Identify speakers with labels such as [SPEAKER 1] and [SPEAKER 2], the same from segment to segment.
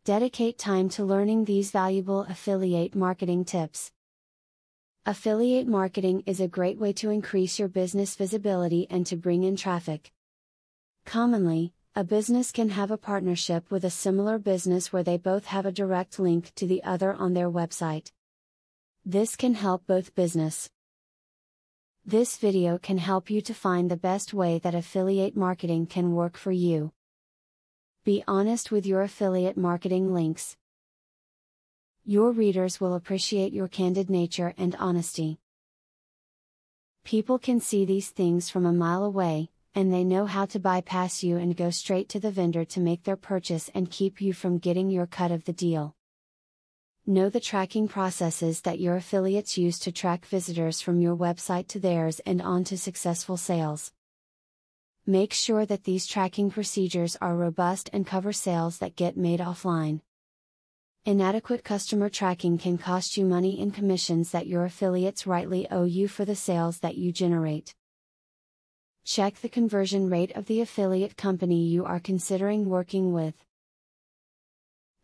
[SPEAKER 1] Dedicate time to learning these valuable affiliate marketing tips. Affiliate marketing is a great way to increase your business visibility and to bring in traffic. Commonly, a business can have a partnership with a similar business where they both have a direct link to the other on their website. This can help both business. This video can help you to find the best way that affiliate marketing can work for you. Be honest with your affiliate marketing links. Your readers will appreciate your candid nature and honesty. People can see these things from a mile away, and they know how to bypass you and go straight to the vendor to make their purchase and keep you from getting your cut of the deal. Know the tracking processes that your affiliates use to track visitors from your website to theirs and on to successful sales. Make sure that these tracking procedures are robust and cover sales that get made offline. Inadequate customer tracking can cost you money in commissions that your affiliates rightly owe you for the sales that you generate. Check the conversion rate of the affiliate company you are considering working with.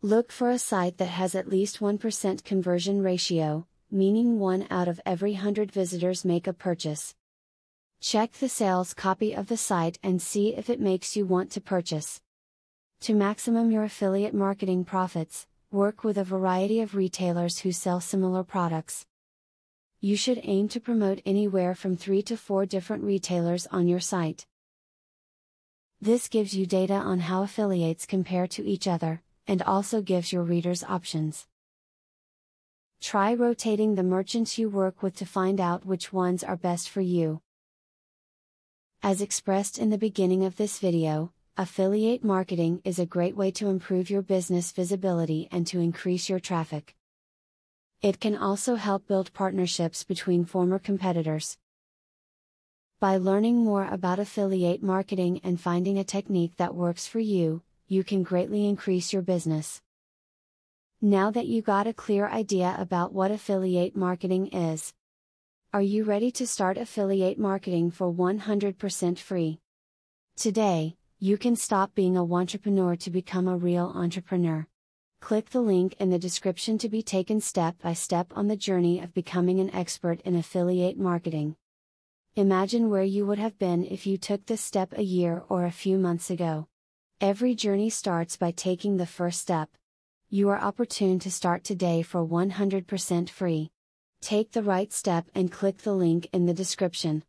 [SPEAKER 1] Look for a site that has at least 1% conversion ratio, meaning 1 out of every 100 visitors make a purchase. Check the sales copy of the site and see if it makes you want to purchase. To maximum your affiliate marketing profits, work with a variety of retailers who sell similar products. You should aim to promote anywhere from 3 to 4 different retailers on your site. This gives you data on how affiliates compare to each other, and also gives your readers options. Try rotating the merchants you work with to find out which ones are best for you. As expressed in the beginning of this video, affiliate marketing is a great way to improve your business visibility and to increase your traffic. It can also help build partnerships between former competitors. By learning more about affiliate marketing and finding a technique that works for you, you can greatly increase your business. Now that you got a clear idea about what affiliate marketing is, are you ready to start affiliate marketing for 100% free? Today, you can stop being a wantrepreneur to become a real entrepreneur. Click the link in the description to be taken step by step on the journey of becoming an expert in affiliate marketing. Imagine where you would have been if you took this step a year or a few months ago. Every journey starts by taking the first step. You are opportune to start today for 100% free. Take the right step and click the link in the description.